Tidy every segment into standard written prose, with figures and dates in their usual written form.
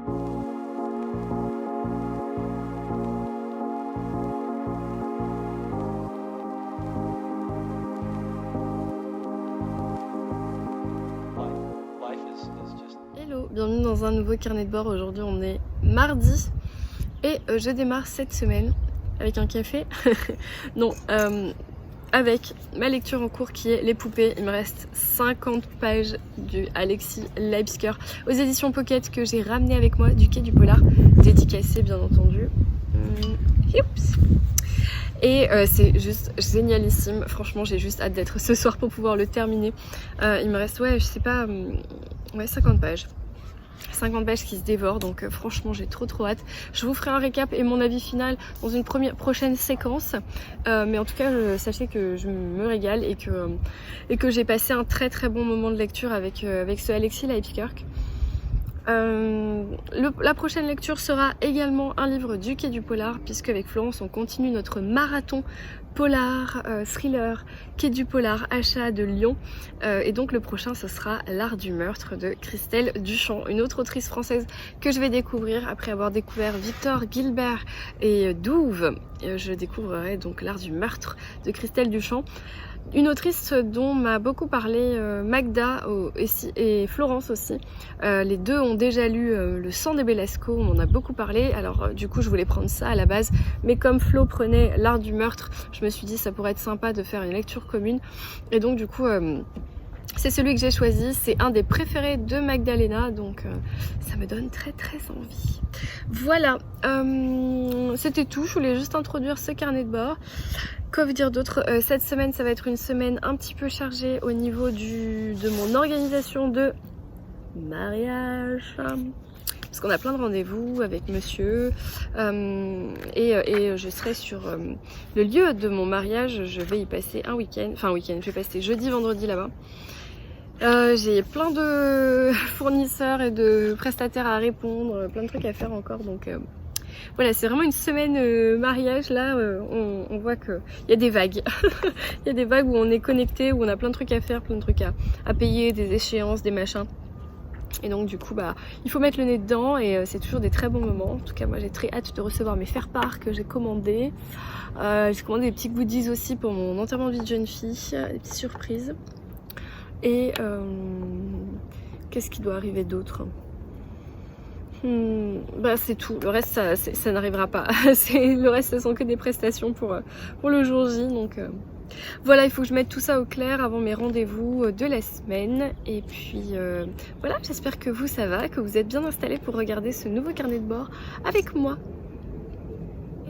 Hello, bienvenue dans un nouveau carnet de bord. Aujourd'hui on est mardi et je démarre cette semaine avec un café. Non, avec ma lecture en cours qui est Les Poupées. Il me reste 50 pages du Alexis Leibsker aux éditions Pocket que j'ai ramené avec moi du Quai du Polar, dédicacé bien entendu. Oups. Et c'est juste génialissime, franchement j'ai juste hâte d'être ce soir pour pouvoir le terminer. Il me reste, ouais, je sais pas, ouais, 50 pages. 50 pages qui se dévorent, donc franchement j'ai trop hâte. Je vous ferai un récap et mon avis final dans une prochaine séquence, mais en tout cas sachez que je me régale et que j'ai passé un très bon moment de lecture avec ce Alexis Leibsker. La prochaine lecture sera également un livre du Quai du Polar, puisque avec Florence on continue notre marathon polar, thriller, Quai du Polar, Achat de Lyon, et donc le prochain ce sera L'Art du meurtre de Christelle Duchamp, une autre autrice française que je vais découvrir après avoir découvert Victor Gilbert et Douve. Je découvrirai donc L'Art du meurtre de Christelle Duchamp. Une autrice dont m'a beaucoup parlé Magda et Florence aussi. Les deux ont déjà lu Le sang de Belasco, on en a beaucoup parlé. Alors du coup je voulais prendre ça à la base, mais comme Flo prenait L'Art du meurtre, je me suis dit ça pourrait être sympa de faire une lecture commune. Et donc du coup c'est celui que j'ai choisi, c'est un des préférés de Magdalena, donc ça me donne très envie. Voilà, c'était tout, je voulais juste introduire ce carnet de bord. Quoi vous dire d'autre? Cette semaine ça va être une semaine un petit peu chargée au niveau de mon organisation de mariage. Parce qu'on a plein de rendez-vous avec monsieur et je serai sur le lieu de mon mariage. Je vais y passer un week-end, je vais passer jeudi, vendredi là-bas. J'ai plein de fournisseurs et de prestataires à répondre, plein de trucs à faire encore, donc voilà, c'est vraiment une semaine mariage là, on voit qu'il y a des vagues. Il y a des vagues où on est connecté, où on a plein de trucs à faire, plein de trucs à payer, des échéances, des machins. Et donc du coup bah il faut mettre le nez dedans et c'est toujours des très bons moments. En tout cas moi j'ai très hâte de recevoir mes faire-part que j'ai commandés. J'ai commandé des petits goodies aussi pour mon enterrement de vie de jeune fille, des petites surprises. Et qu'est-ce qui doit arriver d'autre? Bah c'est tout, le reste ça n'arrivera pas. Le reste ce sont que des prestations pour le jour J, donc voilà, il faut que je mette tout ça au clair avant mes rendez-vous de la semaine. Et puis voilà, j'espère que vous ça va, que vous êtes bien installés pour regarder ce nouveau carnet de bord avec moi.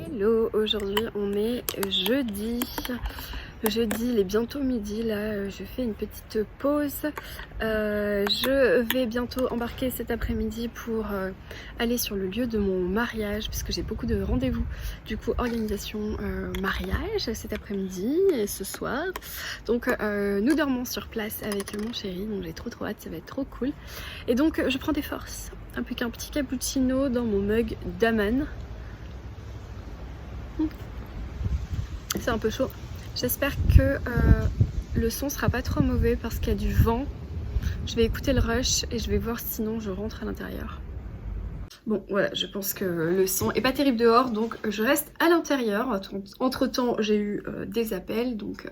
Hello, aujourd'hui on est jeudi. Jeudi, il est bientôt midi, là je fais une petite pause. Je vais bientôt embarquer cet après-midi pour aller sur le lieu de mon mariage, puisque j'ai beaucoup de rendez-vous. Du coup, organisation mariage cet après-midi et ce soir. Donc nous dormons sur place avec mon chéri, donc j'ai trop hâte, ça va être trop cool. Et donc je prends des forces, un peu qu'un petit cappuccino dans mon mug d'Aman. C'est un peu chaud. J'espère que le son sera pas trop mauvais parce qu'il y a du vent. Je vais écouter le rush et je vais voir sinon je rentre à l'intérieur. Bon voilà, je pense que le son est pas terrible dehors, donc je reste à l'intérieur. Entre temps j'ai eu des appels, donc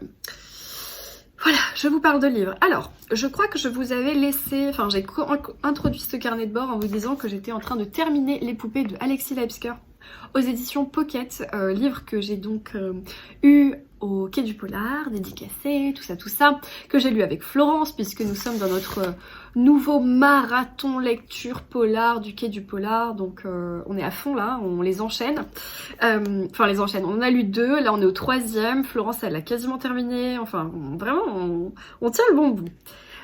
voilà, je vous parle de livres. Alors, je crois que je vous avais laissé, enfin j'ai introduit ce carnet de bord en vous disant que j'étais en train de terminer Les Poupées de Alexis Leibsker aux éditions Pocket, livre que j'ai donc eu au Quai du Polar, dédicacé, tout ça, que j'ai lu avec Florence, puisque nous sommes dans notre nouveau marathon lecture polar du Quai du Polar, donc on est à fond là, on les enchaîne, enfin les enchaîne, on en a lu 2, là on est au 3e, Florence elle a quasiment terminé, enfin vraiment on tient le bon bout.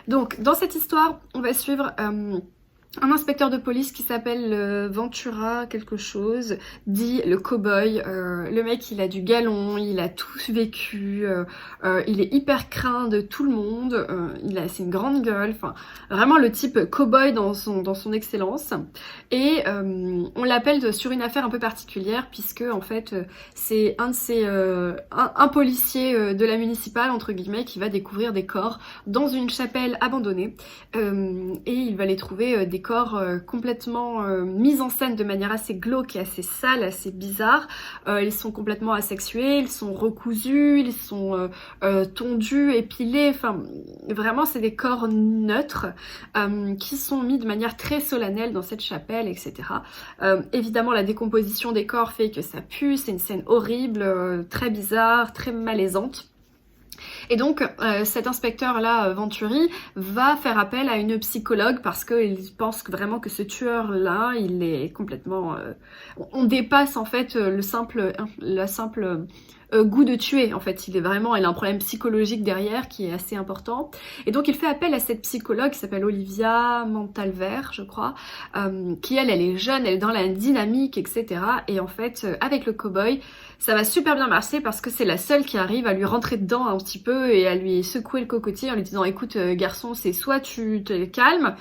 Donc dans cette histoire, on va suivre un inspecteur de police qui s'appelle Ventura quelque chose, dit le cow-boy. Le mec il a du galon, il a tout vécu, il est hyper craint de tout le monde, c'est une grande gueule, enfin vraiment le type cow-boy dans son excellence. Et on l'appelle sur une affaire un peu particulière puisque en fait c'est un policier de la municipale entre guillemets qui va découvrir des corps dans une chapelle abandonnée et il va les trouver des corps complètement mis en scène de manière assez glauque et assez sale, assez bizarre. Ils sont complètement asexués, ils sont recousus, ils sont tondus, épilés, enfin vraiment c'est des corps neutres qui sont mis de manière très solennelle dans cette chapelle, etc. Évidemment la décomposition des corps fait que ça pue, c'est une scène horrible, très bizarre, très malaisante. Et donc cet inspecteur-là, Venturi, va faire appel à une psychologue parce qu'il pense vraiment que ce tueur-là, il est complètement... on dépasse en fait le simple goût de tuer. En fait, il a un problème psychologique derrière qui est assez important. Et donc il fait appel à cette psychologue qui s'appelle Olivia Montalver, je crois, qui elle est jeune, elle est dans la dynamique, etc. Et en fait, avec le cow-boy, ça va super bien marcher parce que c'est la seule qui arrive à lui rentrer dedans un petit peu et à lui secouer le cocotier en lui disant écoute garçon, c'est soit tu te calmes,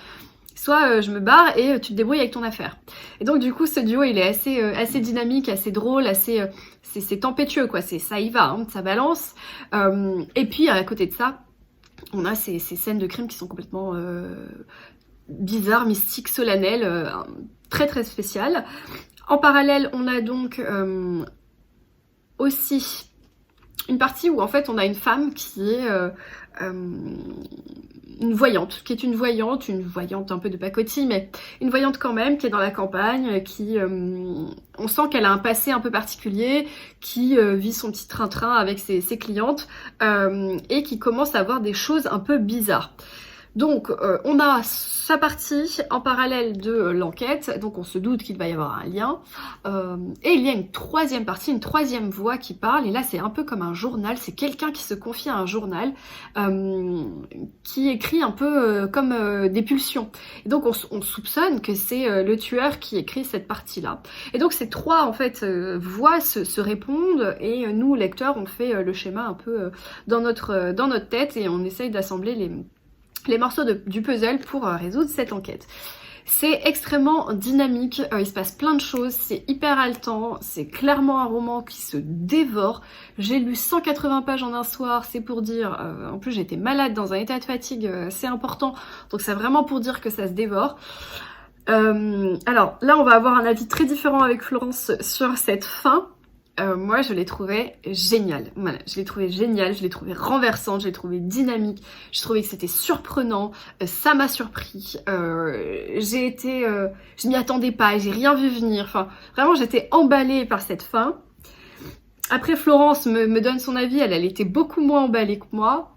soit je me barre et tu te débrouilles avec ton affaire. Et donc du coup ce duo il est assez dynamique, assez drôle, c'est tempétueux quoi, ça y va, hein, ça balance. Et puis à côté de ça, on a ces scènes de crime qui sont complètement bizarres, mystiques, solennelles, très très spéciales. En parallèle, on a donc aussi une partie où en fait on a une femme qui est une voyante un peu de pacotille, mais une voyante quand même, qui est dans la campagne, qui on sent qu'elle a un passé un peu particulier, qui vit son petit train-train avec ses clientes et qui commence à avoir des choses un peu bizarres. Donc on a sa partie en parallèle de l'enquête, donc on se doute qu'il va y avoir un lien, et il y a une troisième partie, une troisième voix qui parle, et là c'est un peu comme un journal, c'est quelqu'un qui se confie à un journal, qui écrit un peu comme des pulsions. Et donc on soupçonne que c'est le tueur qui écrit cette partie-là. Et donc ces trois en fait voix se répondent, et nous lecteurs on fait le schéma un peu dans notre tête, et on essaye d'assembler les morceaux du puzzle pour résoudre cette enquête. C'est extrêmement dynamique, il se passe plein de choses, c'est hyper haletant, c'est clairement un roman qui se dévore. J'ai lu 180 pages en un soir, c'est pour dire, en plus j'étais malade dans un état de fatigue assez important, donc c'est vraiment pour dire que ça se dévore. Alors là on va avoir un avis très différent avec Florence sur cette fin. Moi je l'ai trouvé génial, voilà, je l'ai trouvé renversante, je l'ai trouvé dynamique, j'ai trouvé que c'était surprenant, ça m'a surpris, je m'y attendais pas, j'ai rien vu venir, enfin vraiment j'étais emballée par cette fin. Après Florence me donne son avis, elle était beaucoup moins emballée que moi,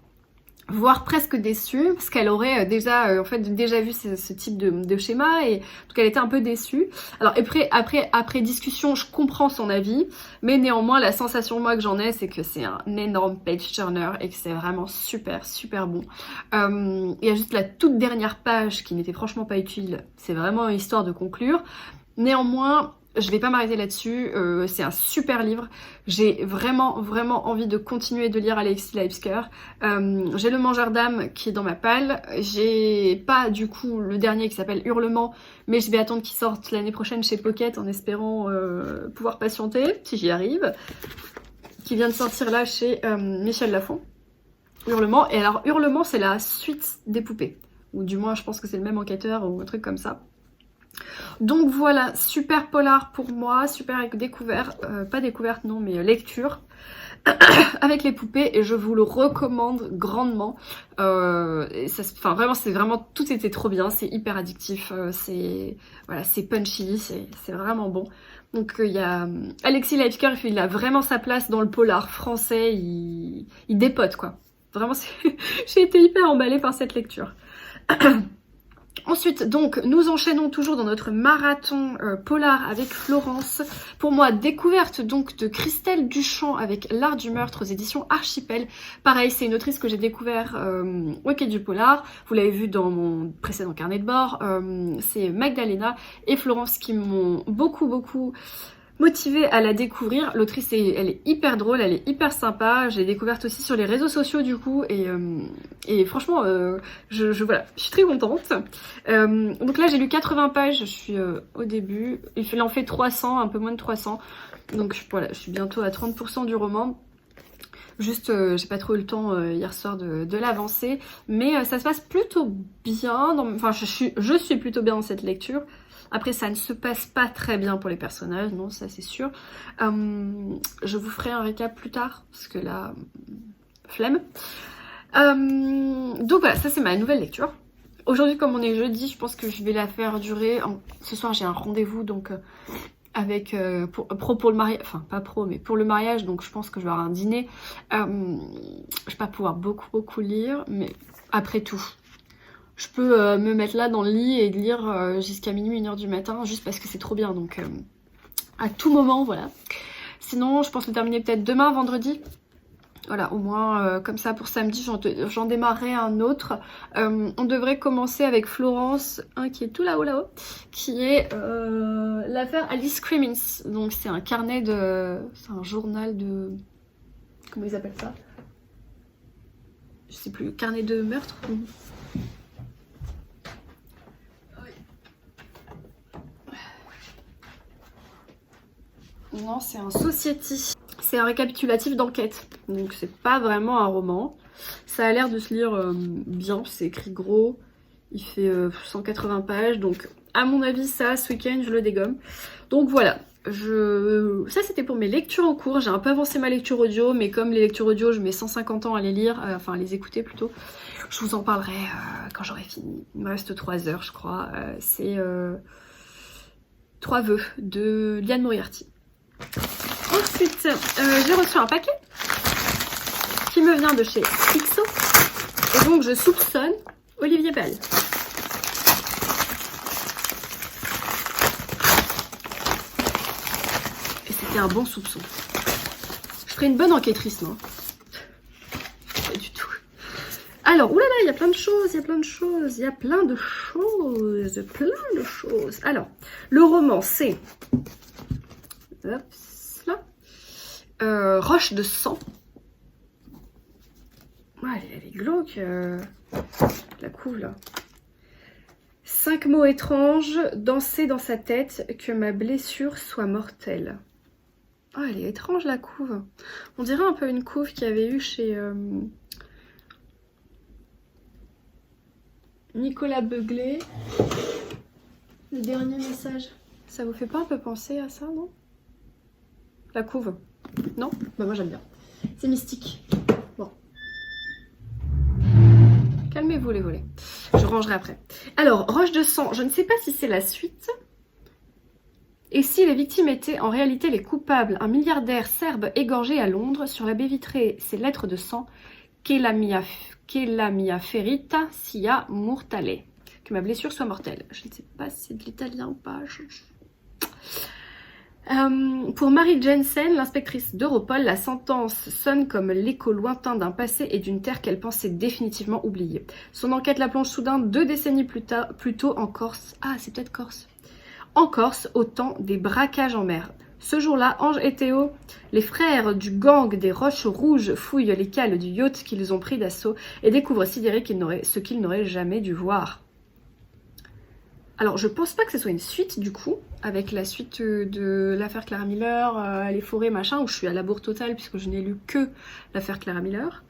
voire presque déçue, parce qu'elle aurait déjà vu ce type de schéma, et donc elle était un peu déçue. Alors après discussion, je comprends son avis, mais néanmoins la sensation moi que j'en ai, c'est que c'est un énorme page turner et que c'est vraiment super super bon. Il y a juste la toute dernière page qui n'était franchement pas utile, c'est vraiment histoire de conclure. Néanmoins, je vais pas m'arrêter là-dessus, c'est un super livre, j'ai vraiment envie de continuer de lire Alexis Leipzger. J'ai Le Mangeur d'âme qui est dans ma palle, j'ai pas du coup le dernier qui s'appelle Hurlement, mais je vais attendre qu'il sorte l'année prochaine chez Pocket en espérant pouvoir patienter, si j'y arrive, qui vient de sortir là chez Michel Lafon. Hurlement, et alors Hurlement c'est la suite des poupées, ou du moins je pense que c'est le même enquêteur ou un truc comme ça. Donc voilà, super polar pour moi, super découverte, pas découverte non mais lecture avec les poupées, et je vous le recommande grandement. Vraiment tout était trop bien, c'est hyper addictif, c'est punchy, c'est vraiment bon. Donc il y a Alexis Leipzger, il a vraiment sa place dans le polar français, il dépote quoi. Vraiment j'ai été hyper emballée par cette lecture. Ensuite, donc, nous enchaînons toujours dans notre marathon polar avec Florence. Pour moi, découverte donc de Christelle Duchamp avec L'Art du meurtre aux éditions Archipel. Pareil, c'est une autrice que j'ai découvert au Quai du Polar. Vous l'avez vu dans mon précédent carnet de bord. C'est Magdalena et Florence qui m'ont beaucoup motivée à la découvrir. L'autrice, elle est hyper drôle, elle est hyper sympa. Je l'ai découverte aussi sur les réseaux sociaux du coup, et franchement, je suis très contente. Donc là, j'ai lu 80 pages, je suis au début. Il en fait 300, un peu moins de 300. Donc voilà, je suis bientôt à 30% du roman. Juste, j'ai pas trop eu le temps hier soir de l'avancer. Mais ça se passe plutôt bien. Enfin, je suis plutôt bien dans cette lecture. Après, ça ne se passe pas très bien pour les personnages, non, ça c'est sûr. Je vous ferai un récap plus tard, parce que là, flemme. Donc voilà, ça c'est ma nouvelle lecture. Aujourd'hui, comme on est jeudi, je pense que je vais la faire durer. Ce soir, j'ai un rendez-vous, donc avec pour le mariage, enfin pas pro, mais pour le mariage, donc je pense que je vais avoir un dîner. Je vais pas pouvoir beaucoup lire, mais après tout, je peux me mettre là dans le lit et lire jusqu'à minuit, 1h du matin, juste parce que c'est trop bien, donc à tout moment, voilà. Sinon, je pense le terminer peut-être demain, vendredi. Voilà, au moins comme ça pour samedi, j'en démarrerai un autre. On devrait commencer avec Florence, qui est tout là-haut, qui est l'affaire Alice Crimmins. Donc c'est un carnet de... c'est un journal de... comment ils appellent ça? Je sais plus, carnet de meurtre. Non, c'est un society. C'est un récapitulatif d'enquête, donc c'est pas vraiment un roman. Ça a l'air de se lire bien, c'est écrit gros, il fait 180 pages, donc à mon avis ça, ce week-end, je le dégomme. Donc voilà, ça c'était pour mes lectures en cours, j'ai un peu avancé ma lecture audio, mais comme les lectures audio, je mets 150 ans à les lire, enfin à les écouter plutôt, je vous en parlerai quand j'aurai fini. Il me reste 3 heures, je crois. C'est 3 vœux de Liane Moriarty. Ensuite, j'ai reçu un paquet qui me vient de chez XO. Et donc, je soupçonne Olivier Bell. Et c'était un bon soupçon. Je ferai une bonne enquêtrice, non? Pas du tout. Alors, oulala, il y a plein de choses, Alors, le roman, c'est... hop, là. Roche de sang. Ouais, elle est glauque. La couve, là. 5 mots étranges, danser dans sa tête, que ma blessure soit mortelle. Oh, elle est étrange, la couve. On dirait un peu une couve qu'il y avait eu chez... Nicolas Beuglé. Le dernier message. Ça vous fait pas un peu penser à ça, non? La couve. Non? Bah moi j'aime bien. C'est mystique. Bon. Calmez-vous les volets. Je rangerai après. Alors, Roche de sang. Je ne sais pas si c'est la suite. Et si les victimes étaient en réalité les coupables? Un milliardaire serbe égorgé à Londres. Sur la baie vitrée, ces lettres de sang. Che la mia ferita sia mortale. Que ma blessure soit mortelle. Je ne sais pas si c'est de l'italien ou pas. Pour Mary Jensen, l'inspectrice d'Europol, la sentence sonne comme l'écho lointain d'un passé et d'une terre qu'elle pensait définitivement oubliée. Son enquête la plonge soudain 2 décennies plus tôt en Corse. Ah, c'est peut-être Corse. En Corse, au temps des braquages en mer. Ce jour-là, Ange et Théo, les frères du gang des Roches Rouges, fouillent les cales du yacht qu'ils ont pris d'assaut et découvrent sidérés ce qu'ils n'auraient jamais dû voir. Alors, je pense pas que ce soit une suite, du coup, avec la suite de l'affaire Clara Miller, les forêts, machin, où je suis à la bourre totale, puisque je n'ai lu que l'affaire Clara Miller.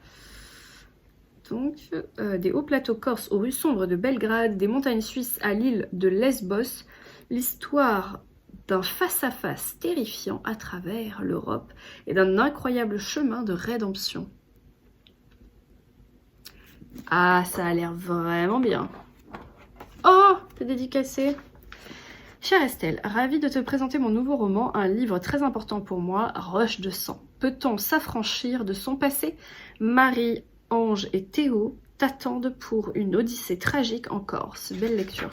Donc, des hauts plateaux corses aux rues sombres de Belgrade, des montagnes suisses à l'île de Lesbos, l'histoire d'un face-à-face terrifiant à travers l'Europe et d'un incroyable chemin de rédemption. Ah, ça a l'air vraiment bien. Oh, t'es dédicacé. Chère Estelle, ravie de te présenter mon nouveau roman, un livre très important pour moi, Roche de sang. Peut-on s'affranchir de son passé? Marie, Ange et Théo t'attendent pour une odyssée tragique en Corse. Belle lecture.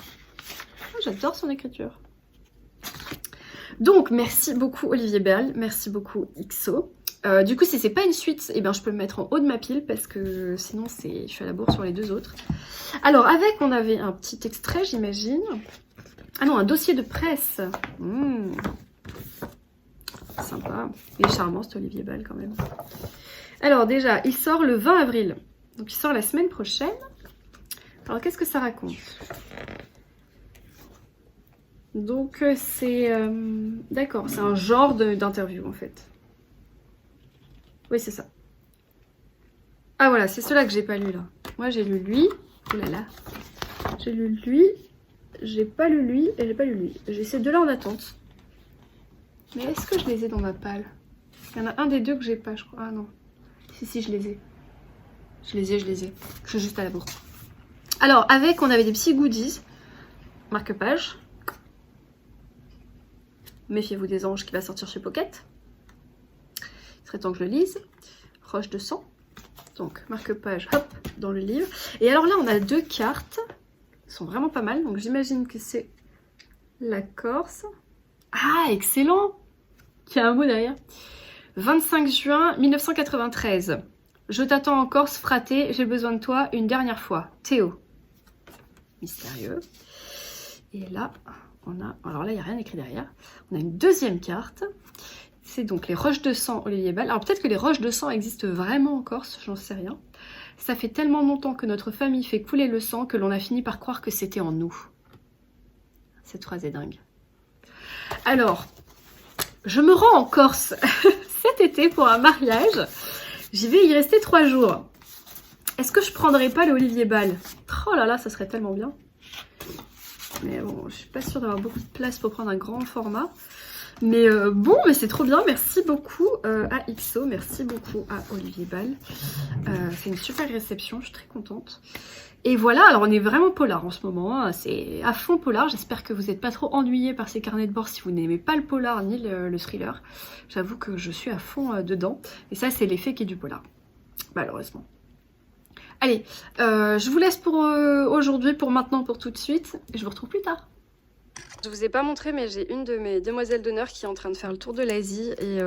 Oh, j'adore son écriture. Donc, merci beaucoup Olivier Berle, merci beaucoup XO. Du coup, si c'est pas une suite, eh ben, je peux le mettre en haut de ma pile parce que sinon, je suis à la bourre sur les 2 autres. Alors, avec, on avait un petit extrait, j'imagine. Ah non, un dossier de presse. Sympa. Il est charmant, cet Olivier Berle, quand même. Alors, déjà, il sort le 20 avril. Donc, il sort la semaine prochaine. Alors, qu'est-ce que ça raconte ? Donc c'est... d'accord, c'est un genre d'interview en fait. Oui, c'est ça. Ah voilà, c'est ceux-là que j'ai pas lu là. Moi j'ai lu lui. Oh là là. J'ai lu lui. J'ai pas lu lui et j'ai pas lu lui. J'ai ces deux-là en attente. Mais est-ce que je les ai dans ma palle? Il y en a un des deux que j'ai pas, je crois. Ah non. Si, je les ai. Je les ai. Je suis juste à la bourre. Alors, avec, on avait des petits goodies. Marque-page. Méfiez-vous des anges qui va sortir chez Pocket. Il serait temps que je le lise. Roche de sang. Donc, marque-page, hop, dans le livre. Et alors là, on a deux cartes. Elles sont vraiment pas mal. Donc, j'imagine que c'est la Corse. Ah, excellent! Il y a un mot derrière. 25 juin 1993. Je t'attends en Corse, fraté. J'ai besoin de toi une dernière fois. Théo. Mystérieux. Et là, on a... Alors là, il n'y a rien écrit derrière. On a une deuxième carte. C'est donc les roches de sang Olivier Ball. Alors peut-être que les roches de sang existent vraiment en Corse, j'en sais rien. Ça fait tellement longtemps que notre famille fait couler le sang que l'on a fini par croire que c'était en nous. Cette phrase est dingue. Alors, je me rends en Corse cet été pour un mariage. J'y vais y rester 3 jours. Est-ce que je prendrais pas le Olivier Ball? Oh là là, ça serait tellement bien. Mais bon, je suis pas sûre d'avoir beaucoup de place pour prendre un grand format. Mais bon, mais c'est trop bien. Merci beaucoup à XO. Merci beaucoup à Olivier Ball. C'est une super réception. Je suis très contente. Et voilà, alors on est vraiment polar en ce moment. Hein. C'est à fond polar. J'espère que vous n'êtes pas trop ennuyés par ces carnets de bord si vous n'aimez pas le polar ni le thriller. J'avoue que je suis à fond dedans. Et ça, c'est l'effet qui est du polar. Malheureusement. Allez, je vous laisse pour aujourd'hui, pour maintenant, pour tout de suite. Et je vous retrouve plus tard. Je vous ai pas montré, mais j'ai une de mes demoiselles d'honneur qui est en train de faire le tour de l'Asie et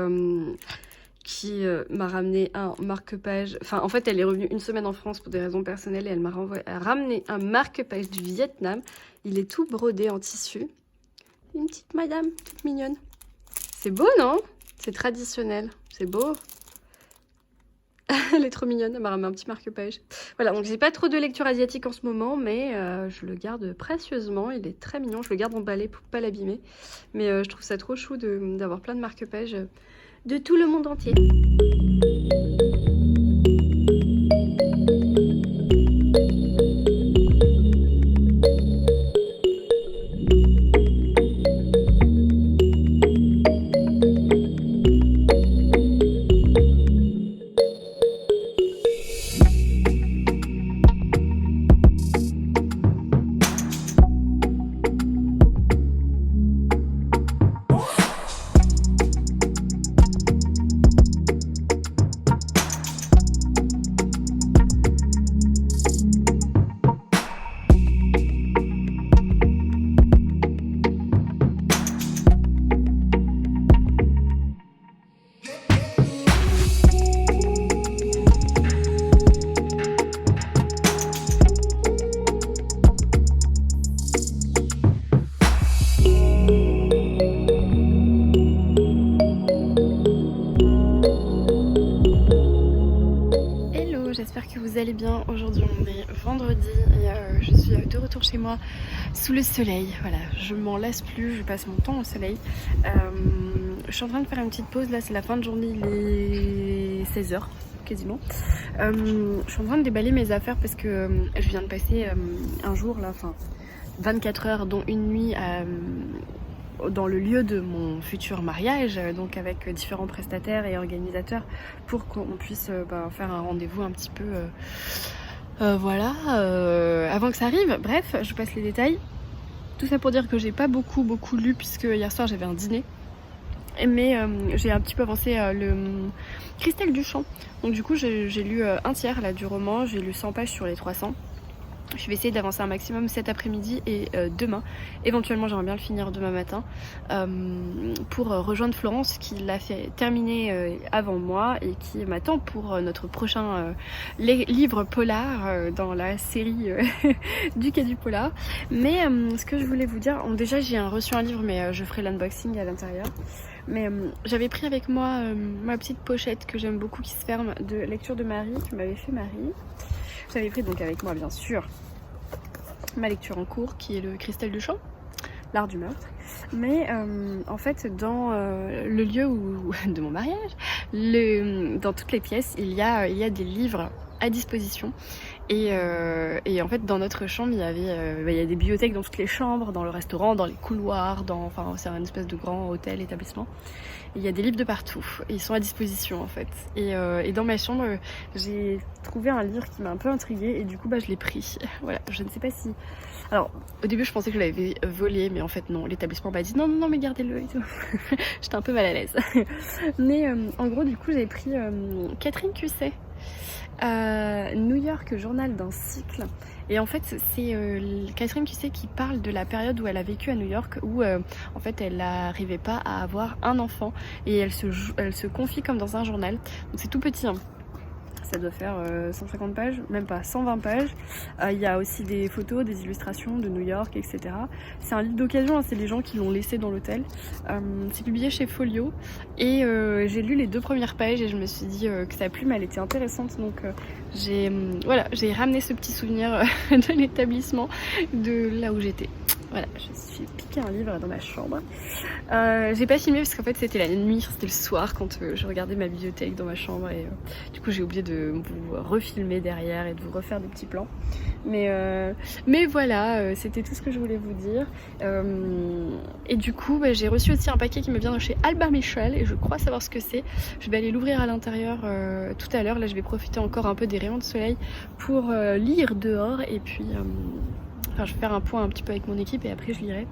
qui m'a ramené un marque-page. Enfin, en fait, elle est revenue une semaine en France pour des raisons personnelles et elle m'a ramené un marque-page du Vietnam. Il est tout brodé en tissu. Une petite madame, toute mignonne. C'est beau, non? C'est traditionnel. C'est beau. Elle est trop mignonne, elle m'a ramené un petit marque-page. Voilà, donc j'ai pas trop de lecture asiatique en ce moment, mais je le garde précieusement. Il est très mignon, je le garde emballé pour pas l'abîmer. Mais je trouve ça trop chou d'avoir plein de marque-pages de tout le monde entier. J'espère que vous allez bien. Aujourd'hui on est vendredi et je suis de retour chez moi sous le soleil. Voilà, je m'en lasse plus, je passe mon temps au soleil. Je suis en train de faire une petite pause, là c'est la fin de journée, il est 16 h quasiment. Je suis en train de déballer mes affaires parce que je viens de passer un jour là, enfin 24 heures dont une nuit dans le lieu de mon futur mariage, donc avec différents prestataires et organisateurs pour qu'on puisse faire un rendez-vous un petit peu voilà avant que ça arrive. Bref, je vous passe les détails. Tout ça pour dire que j'ai pas beaucoup lu puisque hier soir j'avais un dîner, mais j'ai un petit peu avancé le Christelle Duchamp, donc du coup j'ai lu un tiers là, du roman, j'ai lu 100 pages sur les 300. Je vais essayer d'avancer un maximum cet après-midi et demain. Éventuellement, j'aimerais bien le finir demain matin pour rejoindre Florence qui l'a fait terminer avant moi et qui m'attend pour notre prochain livre polar dans la série du Quai du Polar. Mais ce que je voulais vous dire, déjà j'ai reçu un livre mais je ferai l'unboxing à l'intérieur. Mais j'avais pris avec moi ma petite pochette que j'aime beaucoup qui se ferme de lecture de Marie, que m'avait fait Marie. J'avais pris donc avec moi bien sûr ma lecture en cours qui est le Christelle Duchamp, l'art du meurtre. Mais en fait dans le lieu de mon mariage, dans toutes les pièces il y a des livres à disposition. Et en fait dans notre chambre il y a des bibliothèques dans toutes les chambres, dans le restaurant, dans les couloirs, enfin c'est un espèce de grand hôtel, établissement. Et il y a des livres de partout et ils sont à disposition en fait. Et dans ma chambre j'ai trouvé un livre qui m'a un peu intriguée et du coup je l'ai pris. Voilà, je ne sais pas si... Alors au début je pensais que je l'avais volé, mais en fait non, l'établissement m'a dit non mais gardez-le et tout. J'étais un peu mal à l'aise. Mais en gros du coup j'ai pris Catherine Cusset, New York, journal d'un cycle. Et en fait c'est Catherine Cusset qui parle de la période où elle a vécu à New York, où en fait elle n'arrivait pas à avoir un enfant et elle se confie comme dans un journal. Donc c'est tout petit hein. Ça doit faire 150 pages, même pas 120 pages. Il y a aussi des photos, des illustrations de New York, etc. C'est un livre d'occasion, hein, c'est les gens qui l'ont laissé dans l'hôtel. C'est publié chez Folio et j'ai lu les 2 premières pages et je me suis dit que sa plume elle était intéressante, donc j'ai ramené ce petit souvenir de l'établissement, de là où j'étais. Voilà, je suis piqué un livre dans ma chambre. J'ai pas filmé parce qu'en fait c'était la nuit, c'était le soir quand je regardais ma bibliothèque dans ma chambre et du coup j'ai oublié de vous refilmer derrière et de vous refaire des petits plans. Mais voilà, c'était tout ce que je voulais vous dire. Et du coup j'ai reçu aussi un paquet qui me vient de chez Albin Michel et je crois savoir ce que c'est. Je vais aller l'ouvrir à l'intérieur tout à l'heure. Là je vais profiter encore un peu des rayons de soleil pour lire dehors et puis... Enfin, je vais faire un point un petit peu avec mon équipe et après je lirai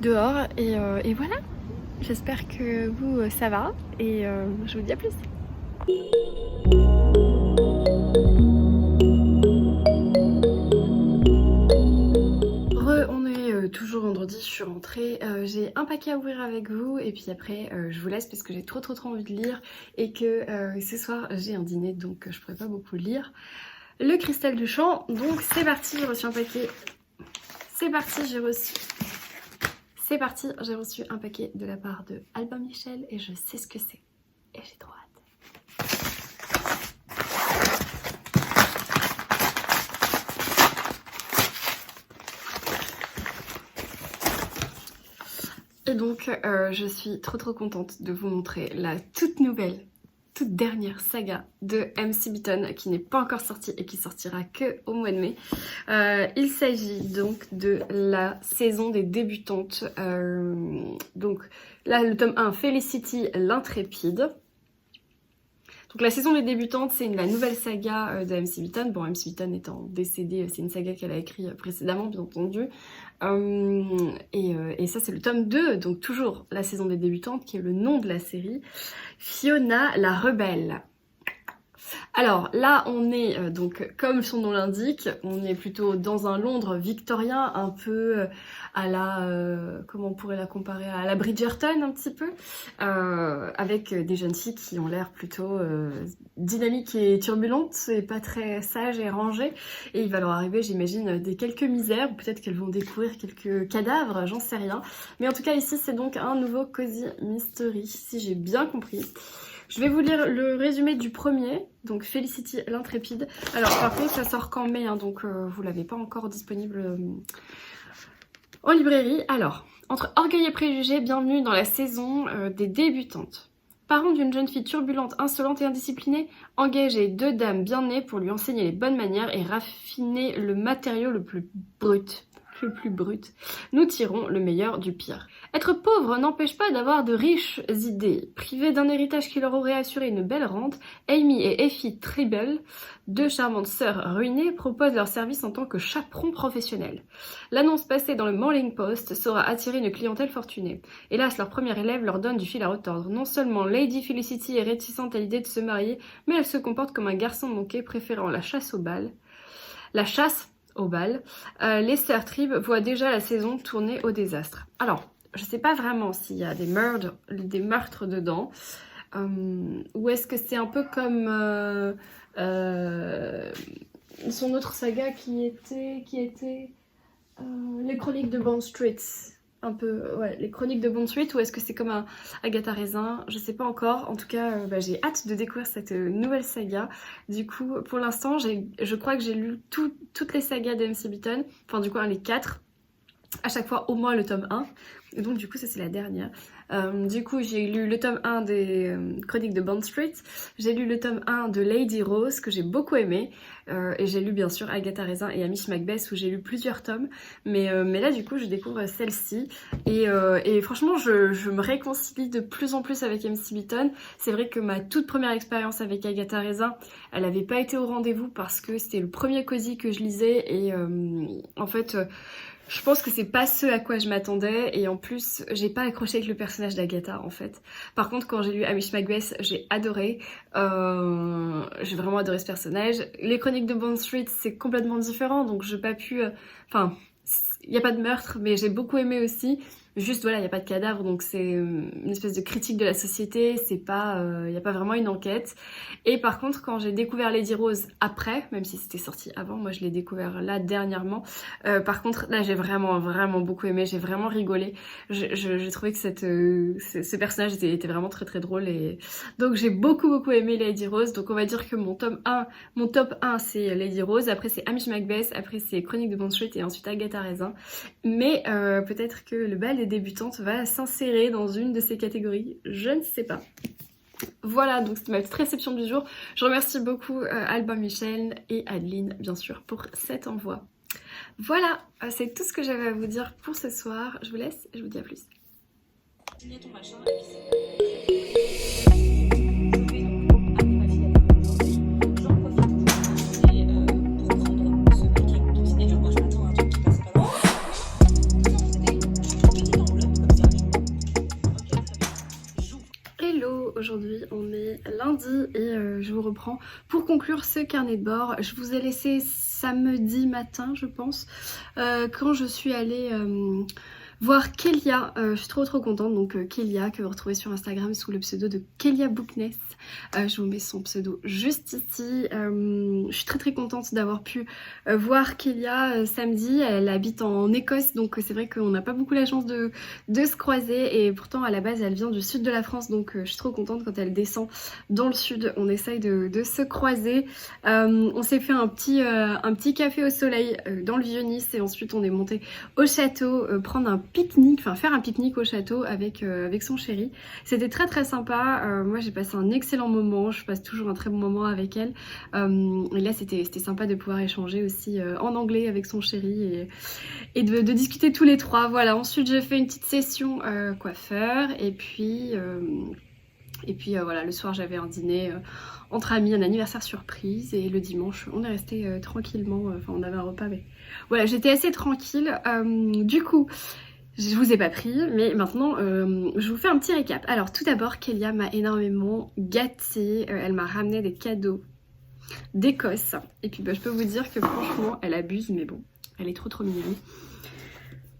dehors. Et voilà, j'espère que vous ça va et je vous dis à plus. On est toujours vendredi, je suis rentrée. J'ai un paquet à ouvrir avec vous et puis après je vous laisse parce que j'ai trop envie de lire et que ce soir j'ai un dîner donc je pourrais pas beaucoup lire. Le cristal du chant, donc c'est parti, j'ai reçu un paquet. C'est parti, j'ai reçu un paquet de la part de Albin Michel et je sais ce que c'est. Et j'ai trop hâte. Et donc je suis trop contente de vous montrer la toute dernière saga de MC Beaton qui n'est pas encore sortie et qui sortira que au mois de mai. Il s'agit donc de la saison des débutantes. Donc là le tome 1, Felicity l'intrépide. Donc la saison des débutantes, c'est la nouvelle saga de MC Beaton. Bon, MC Beaton étant décédée, c'est une saga qu'elle a écrite précédemment, bien entendu. Et ça, c'est le tome 2, donc toujours la saison des débutantes, qui est le nom de la série. Fiona la rebelle. Alors là on est donc comme son nom l'indique, on est plutôt dans un Londres victorien, un peu à la comment on pourrait la comparer, à la Bridgerton un petit peu, avec des jeunes filles qui ont l'air plutôt dynamiques et turbulentes et pas très sages et rangées, et il va leur arriver j'imagine des quelques misères, ou peut-être qu'elles vont découvrir quelques cadavres, j'en sais rien, mais en tout cas ici c'est donc un nouveau Cozy Mystery si j'ai bien compris. Je vais vous lire le résumé du premier, donc Felicity l'intrépide. Alors par contre ça sort qu'en mai, hein, donc vous l'avez pas encore disponible en librairie. Alors, entre orgueil et préjugés, bienvenue dans la saison des débutantes. Parents d'une jeune fille turbulente, insolente et indisciplinée, engagez 2 dames bien nées pour lui enseigner les bonnes manières et raffiner le matériau le plus brut. Nous tirons le meilleur du pire. Être pauvre n'empêche pas d'avoir de riches idées. Privées d'un héritage qui leur aurait assuré une belle rente, Amy et Effie Tribble, 2 charmantes sœurs ruinées, proposent leur service en tant que chaperons professionnels. L'annonce passée dans le Morning Post saura attirer une clientèle fortunée. Hélas, leur première élève leur donne du fil à retordre. Non seulement Lady Felicity est réticente à l'idée de se marier, mais elle se comporte comme un garçon manqué préférant la chasse au bal. Les sœurs Tribb voient déjà la saison tourner au désastre. Alors, je sais pas vraiment s'il y a des meurtres dedans, ou est-ce que c'est un peu comme son autre saga qui était les Chroniques de Bond Street. Un peu, ouais, les Chroniques de Bond Street, ou est-ce que c'est comme un Agatha Raisin, je sais pas encore. En tout cas, j'ai hâte de découvrir cette nouvelle saga. Du coup, pour l'instant, je crois que j'ai lu toutes les sagas de MC Beaton, enfin du coup les 4. à chaque fois au moins le tome 1. Et donc du coup ça c'est la dernière. Du coup j'ai lu le tome 1 des Chroniques de Bond Street, j'ai lu le tome 1 de Lady Rose que j'ai beaucoup aimé, et j'ai lu bien sûr Agatha Raisin et Hamish Macbeth où j'ai lu plusieurs tomes, mais là du coup je découvre celle-ci, et franchement je me réconcilie de plus en plus avec MC Beaton. C'est vrai que ma toute première expérience avec Agatha Raisin, elle avait pas été au rendez-vous parce que c'était le premier cosy que je lisais, et en fait je pense que c'est pas ce à quoi je m'attendais, et en plus j'ai pas accroché avec le personnage d'Agatha en fait. Par contre quand j'ai lu Hamish Macbeth j'ai adoré, j'ai vraiment adoré ce personnage. Les Chroniques de Bond Street c'est complètement différent donc j'ai pas pu, enfin il n'y a pas de meurtre mais j'ai beaucoup aimé aussi. Juste voilà, il n'y a pas de cadavre donc c'est une espèce de critique de la société, c'est pas, il n'y a pas vraiment une enquête. Et par contre quand j'ai découvert Lady Rose après, même si c'était sorti avant, moi je l'ai découvert là dernièrement, par contre là j'ai vraiment beaucoup aimé, j'ai vraiment rigolé. J'ai trouvé que ce personnage était vraiment très drôle, et donc j'ai beaucoup aimé Lady Rose. Donc on va dire que mon top 1 c'est Lady Rose, après c'est Hamish Macbeth, après c'est Chroniques de Bond Street et ensuite Agatha Raisin. Mais peut-être que le bal des débutantes va s'insérer dans une de ces catégories, je ne sais pas. Voilà, donc c'était ma petite réception du jour. Je remercie beaucoup Albin Michel et Adeline, bien sûr, pour cet envoi. Voilà, c'est tout ce que j'avais à vous dire pour ce soir. Je vous laisse et je vous dis à plus. Aujourd'hui on est lundi et je vous reprends pour conclure ce carnet de bord. Je vous ai laissé samedi matin je pense, quand je suis allée voir Kélia. Je suis trop contente. Donc Kélia que vous retrouvez sur Instagram sous le pseudo de Kélia Bookness. Je vous mets son pseudo juste ici. Je suis très contente d'avoir pu voir Kélia samedi. Elle habite en Écosse donc c'est vrai qu'on n'a pas beaucoup la chance de se croiser, et pourtant à la base elle vient du sud de la France, donc je suis trop contente quand elle descend dans le sud, on essaye de se croiser. On s'est fait un petit café au soleil dans le Vieux-Nice, et ensuite on est monté au château prendre un pique-nique, enfin faire un pique-nique au château avec son chéri. C'était très sympa. Moi j'ai passé un excellent moment, je passe toujours un très bon moment avec elle, et là c'était sympa de pouvoir échanger aussi en anglais avec son chéri, et de discuter tous les trois. Voilà, ensuite j'ai fait une petite session coiffeur, et puis voilà, le soir j'avais un dîner entre amis, un anniversaire surprise, et le dimanche on est resté tranquillement, enfin on avait un repas, mais voilà, j'étais assez tranquille. Du coup je vous ai pas pris, mais maintenant je vous fais un petit récap. Alors tout d'abord, Kélia m'a énormément gâtée, elle m'a ramené des cadeaux d'Écosse, et puis je peux vous dire que franchement elle abuse, mais bon, elle est trop mignonne.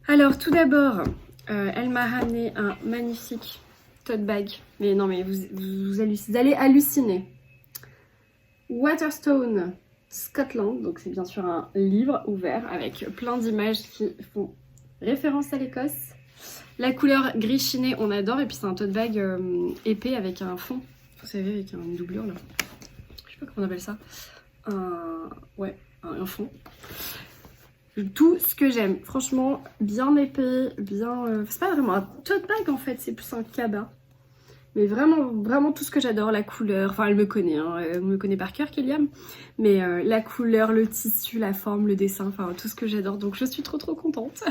Alors tout d'abord, elle m'a ramené un magnifique tote bag, mais non mais vous allez halluciner. Waterstone Scotland, donc c'est bien sûr un livre ouvert avec plein d'images qui font référence à l'Écosse. La couleur gris chiné, on adore, et puis c'est un tote bag épais avec un fond, vous savez, avec une doublure là, je sais pas comment on appelle ça, un fond. Tout ce que j'aime, franchement, bien épais, bien... c'est pas vraiment un tote bag en fait, c'est plus un cabas. Mais vraiment tout ce que j'adore, la couleur, enfin elle me connaît, hein, elle me connaît par cœur Kélia, mais la couleur, le tissu, la forme, le dessin, enfin tout ce que j'adore, donc je suis trop contente.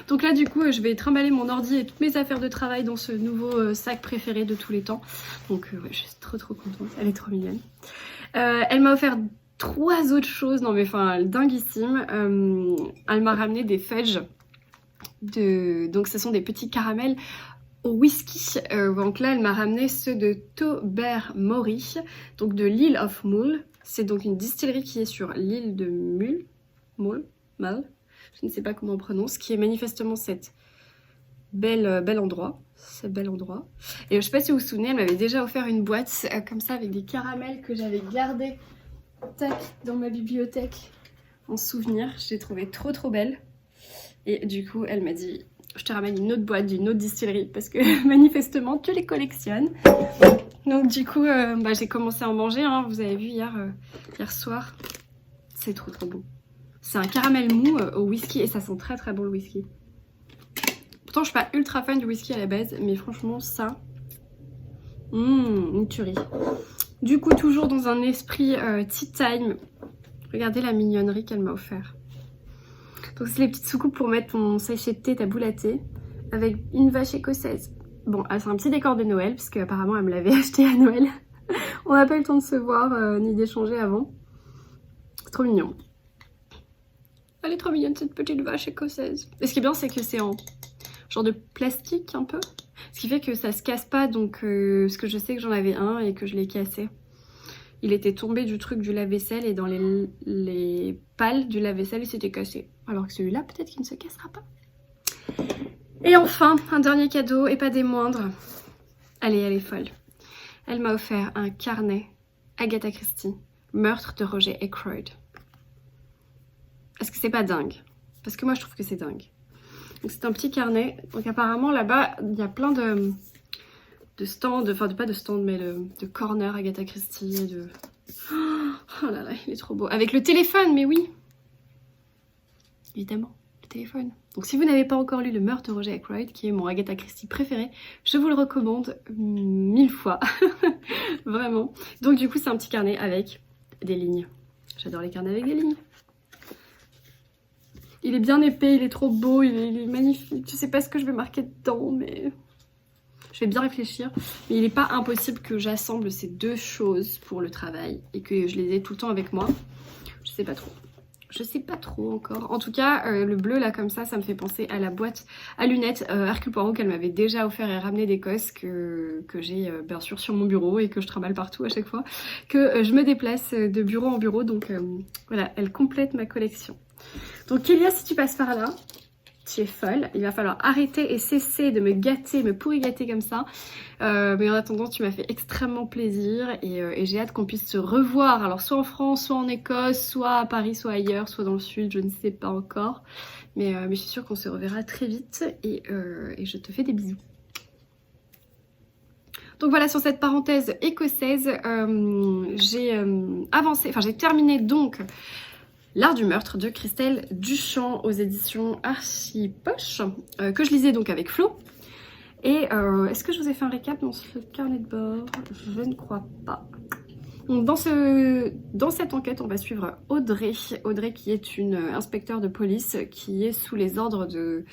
Donc là du coup je vais trimballer mon ordi et toutes mes affaires de travail dans ce nouveau sac préféré de tous les temps. Donc ouais, je suis trop contente, elle est trop mignonne. Elle m'a offert 3 autres choses, non mais enfin dinguissime. Elle m'a ramené des fudge, donc ce sont des petits caramels au whisky. Donc là elle m'a ramené ceux de Tobermory, donc de l'île of Mull. C'est donc une distillerie qui est sur l'île de Mull, je ne sais pas comment on prononce, qui est manifestement cet bel endroit. Et je sais pas si vous vous souvenez, elle m'avait déjà offert une boîte comme ça avec des caramels que j'avais gardés dans ma bibliothèque en souvenir. Je l'ai trouvée trop belle, et du coup elle m'a dit je te ramène une autre boîte d'une autre distillerie parce que manifestement tu les collectionnes. Donc du coup j'ai commencé à en manger, hein. Vous avez vu hier soir, c'est trop bon. C'est un caramel mou au whisky, et ça sent très bon le whisky. Pourtant je suis pas ultra fan du whisky à la base, mais franchement ça, une tuerie. Du coup toujours dans un esprit tea time, regardez la mignonnerie qu'elle m'a offert. Donc c'est les petites soucoupes pour mettre ton sachet de thé, ta boule à thé, avec une vache écossaise. Bon, c'est un petit décor de Noël, parce qu'apparemment elle me l'avait acheté à Noël. On n'a pas eu le temps de se voir ni d'échanger avant. C'est trop mignon. Elle est trop mignonne cette petite vache écossaise. Et ce qui est bien c'est que c'est en genre de plastique un peu. Ce qui fait que ça se casse pas, donc parce que je sais que j'en avais un et que je l'ai cassé. Il était tombé du truc du lave-vaisselle et dans les pales du lave-vaisselle il s'était cassé. Alors que celui-là peut-être qu'il ne se cassera pas. Et enfin, un dernier cadeau et pas des moindres. Allez, elle est folle. Elle m'a offert un carnet Agatha Christie, Meurtre de Roger Ackroyd. Est-ce que c'est pas dingue? Parce que moi je trouve que c'est dingue. Donc c'est un petit carnet. Donc apparemment là-bas il y a plein de stands, enfin pas de stands mais de corner Agatha Christie. Oh là là, il est trop beau. Avec le téléphone, mais oui. Évidemment, le téléphone. Donc si vous n'avez pas encore lu Le Meurtre de Roger Ackroyd, qui est mon Agatha Christie préféré, je vous le recommande 1000 fois. Vraiment. Donc du coup c'est un petit carnet avec des lignes. J'adore les carnets avec des lignes. Il est bien épais, il est trop beau, il est magnifique. Je sais pas ce que je vais marquer dedans, mais je vais bien réfléchir. Mais il n'est pas impossible que j'assemble ces deux choses pour le travail et que je les ai tout le temps avec moi. Je sais pas trop. Je sais pas trop encore. En tout cas, le bleu là comme ça me fait penser à la boîte à lunettes Hercule Poirot qu'elle m'avait déjà offert et ramené d'Écosse que j'ai bien sûr sur mon bureau et que je trimballe partout à chaque fois que je me déplace de bureau en bureau. Donc voilà, elle complète ma collection. Donc Kélia, si tu passes par là, tu es folle. Il va falloir arrêter et cesser de me gâter, me pourri gâter comme ça. Mais en attendant, tu m'as fait extrêmement plaisir et j'ai hâte qu'on puisse se revoir. Alors soit en France, soit en Écosse, soit à Paris, soit ailleurs, soit dans le sud, je ne sais pas encore. Mais je suis sûre qu'on se reverra très vite et je te fais des bisous. Donc voilà, sur cette parenthèse écossaise, j'ai avancé, enfin j'ai terminé donc L'Art du meurtre de Christelle Duchamp aux éditions Archipoche, que je lisais donc avec Flo. Et est-ce que je vous ai fait un récap dans ce carnet de bord? Je ne crois pas. Donc dans cette enquête, on va suivre Audrey. Audrey qui est une inspecteur de police qui est sous les ordres de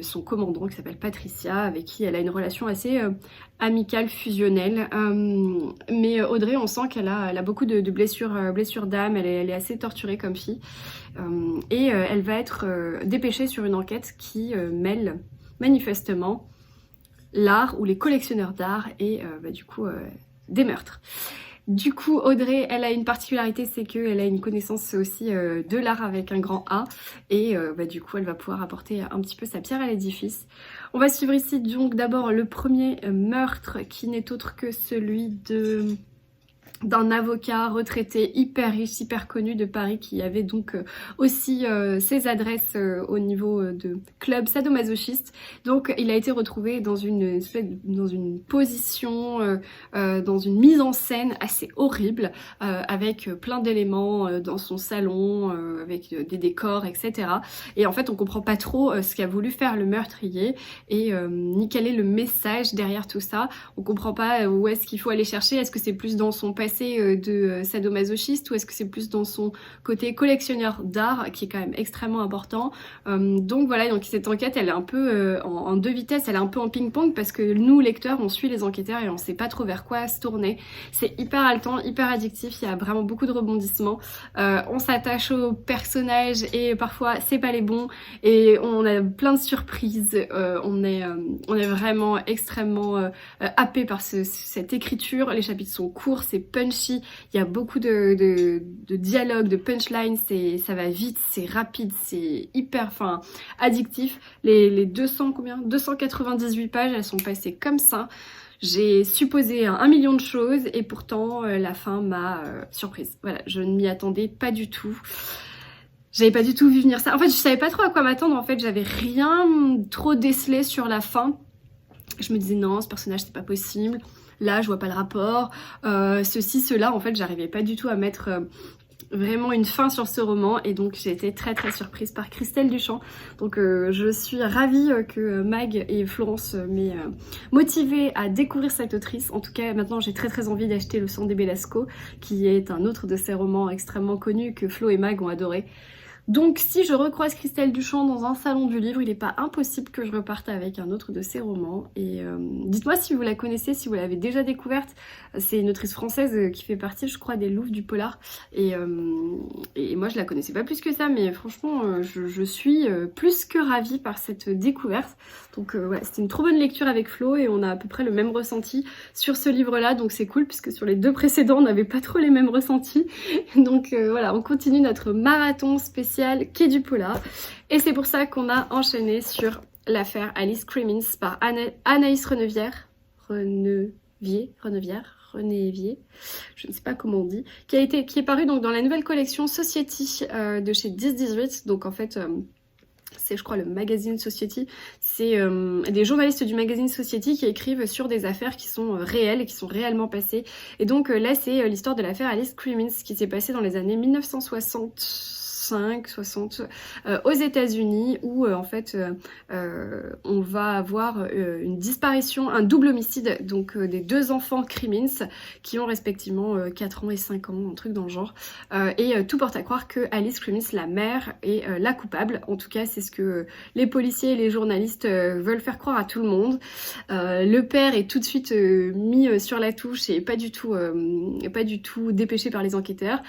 son commandant qui s'appelle Patricia, avec qui elle a une relation assez amicale, fusionnelle. Mais Audrey, on sent qu'elle a beaucoup de blessures d'âme, elle est assez torturée comme fille. Et elle va être dépêchée sur une enquête qui mêle manifestement l'art ou les collectionneurs d'art et du coup des meurtres. Du coup, Audrey, elle a une particularité, c'est qu'elle a une connaissance aussi de l'art avec un grand A. Et du coup, elle va pouvoir apporter un petit peu sa pierre à l'édifice. On va suivre ici donc d'abord le premier meurtre qui n'est autre que celui d'un avocat retraité hyper riche, hyper connu de Paris qui avait donc aussi ses adresses au niveau de club sadomasochiste. Donc il a été retrouvé dans une position, dans une mise en scène assez horrible, avec plein d'éléments dans son salon, avec des décors, etc. Et en fait on comprend pas trop ce qu'a voulu faire le meurtrier et ni quel est le message derrière tout ça. On comprend pas où est-ce qu'il faut aller chercher, est-ce que c'est plus dans son passé de sadomasochiste ou est-ce que c'est plus dans son côté collectionneur d'art qui est quand même extrêmement important. Donc voilà, donc cette enquête elle est un peu en deux vitesses, elle est un peu en ping-pong parce que nous lecteurs on suit les enquêteurs et on sait pas trop vers quoi se tourner. C'est hyper haletant, hyper addictif, il y a vraiment beaucoup de rebondissements. On s'attache aux personnages et parfois c'est pas les bons et on a plein de surprises. On est vraiment extrêmement happé par cette écriture. Les chapitres sont courts, c'est punchy, il y a beaucoup de dialogue, de punchline, ça va vite, c'est rapide, c'est hyper addictif. Les 298 pages, elles sont passées comme ça. J'ai supposé 1 million de choses et pourtant la fin m'a surprise. Voilà, je ne m'y attendais pas du tout. J'avais pas du tout vu venir ça. En fait, je savais pas trop à quoi m'attendre. En fait, j'avais rien trop décelé sur la fin. Je me disais non, ce personnage c'est pas possible. Là, je vois pas le rapport. Ceci, cela, en fait, j'arrivais pas du tout à mettre vraiment une fin sur ce roman et donc j'ai été très très surprise par Christelle Duchamp. Donc je suis ravie que Mag et Florence m'aient motivée à découvrir cette autrice. En tout cas maintenant j'ai très envie d'acheter Le sang des Belasco qui est un autre de ces romans extrêmement connus que Flo et Mag ont adoré. Donc si je recroise Christelle Duchamp dans un salon du livre, il n'est pas impossible que je reparte avec un autre de ses romans. Et dites-moi si vous la connaissez, si vous l'avez déjà découverte. C'est une autrice française qui fait partie, je crois, des Louvres du Polar. Et moi je la connaissais pas plus que ça, mais franchement je suis plus que ravie par cette découverte. Donc voilà, c'était une trop bonne lecture avec Flo et on a à peu près le même ressenti sur ce livre-là. Donc c'est cool puisque sur les deux précédents on n'avait pas trop les mêmes ressentis. Donc voilà, on continue notre marathon spécial Quai du Polar et c'est pour ça qu'on a enchaîné sur l'affaire Alice Crimmins par Anaïs Renevier, je ne sais pas comment on dit, qui est paru donc dans la nouvelle collection Society de chez 10-18. Donc en fait c'est je crois le magazine Society, c'est des journalistes du magazine Society qui écrivent sur des affaires qui sont réelles et qui sont réellement passées. Et donc là c'est l'histoire de l'affaire Alice Crimmins qui s'est passée dans les années 1960 aux États-Unis où en fait on va avoir une disparition, un double homicide donc des deux enfants Crimmins qui ont respectivement 4 ans et 5 ans, un truc dans le genre et tout porte à croire que Alice Crimmins, la mère, est la coupable. En tout cas c'est ce que les policiers et les journalistes veulent faire croire à tout le monde. Le père est tout de suite mis sur la touche et pas du tout dépêché par les enquêteurs.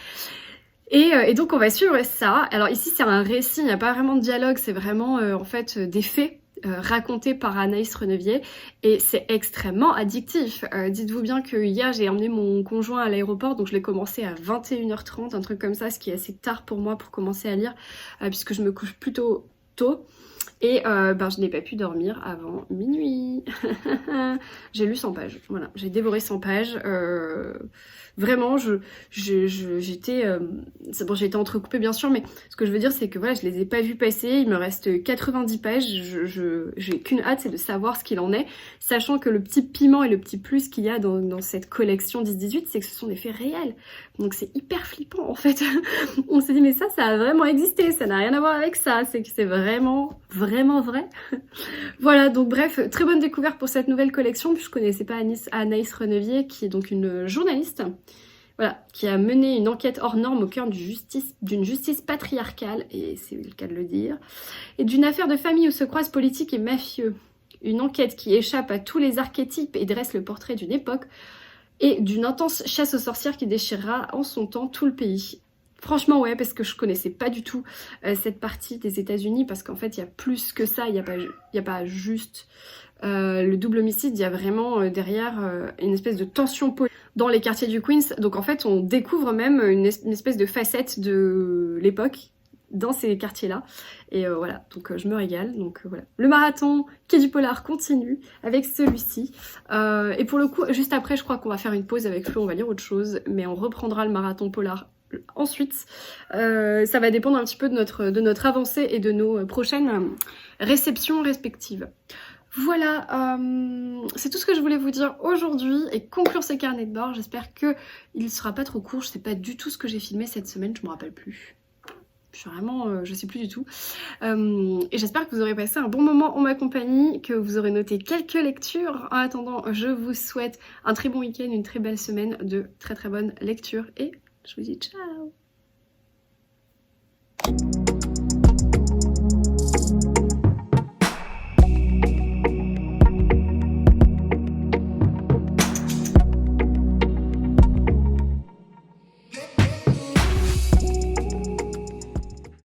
Et donc on va suivre ça. Alors ici c'est un récit, il n'y a pas vraiment de dialogue, c'est vraiment en fait des faits racontés par Anaïs Renevier et c'est extrêmement addictif. Dites-vous bien que hier j'ai emmené mon conjoint à l'aéroport, donc je l'ai commencé à 21h30, un truc comme ça, ce qui est assez tard pour moi pour commencer à lire puisque je me couche plutôt tôt. Et je n'ai pas pu dormir avant minuit. J'ai lu 100 pages, voilà, j'ai dévoré 100 pages. Vraiment, j'étais... c'est bon, j'ai été entrecoupée bien sûr, mais ce que je veux dire c'est que voilà, je les ai pas vus passer, il me reste 90 pages, j'ai qu'une hâte, c'est de savoir ce qu'il en est, sachant que le petit piment et le petit plus qu'il y a dans cette collection 10-18, c'est que ce sont des faits réels. Donc c'est hyper flippant en fait. On s'est dit mais ça a vraiment existé, ça n'a rien à voir avec ça, c'est que c'est vraiment vrai. Voilà, donc bref, très bonne découverte pour cette nouvelle collection, puis je connaissais pas Anaïs Renevier, qui est donc une journaliste, voilà, qui a mené une enquête hors norme au cœur d'une justice patriarcale, et c'est le cas de le dire, et d'une affaire de famille où se croisent politiques et mafieux. Une enquête qui échappe à tous les archétypes et dresse le portrait d'une époque, et d'une intense chasse aux sorcières qui déchirera en son temps tout le pays. Franchement ouais, parce que je connaissais pas du tout cette partie des États-Unis, parce qu'en fait il y a plus que ça, il y a pas juste le double homicide, il y a vraiment derrière une espèce de tension politique dans les quartiers du Queens. Donc en fait on découvre même une espèce de facette de l'époque dans ces quartiers-là. Et voilà, donc je me régale. Donc voilà, le marathon Quai du Polar continue avec celui-ci. Et pour le coup, juste après, je crois qu'on va faire une pause avec Flo, on va lire autre chose, mais on reprendra le marathon Polar ensuite. Ça va dépendre un petit peu de notre avancée et de nos prochaines réceptions respectives. Voilà, c'est tout ce que je voulais vous dire aujourd'hui et conclure ces carnets de bord. J'espère qu'il ne sera pas trop court. Je sais pas du tout ce que j'ai filmé cette semaine, je me rappelle plus. Je sais plus du tout. Et j'espère que vous aurez passé un bon moment en ma compagnie, que vous aurez noté quelques lectures. En attendant, je vous souhaite un très bon week-end, une très belle semaine de très bonnes lectures et je vous dis ciao!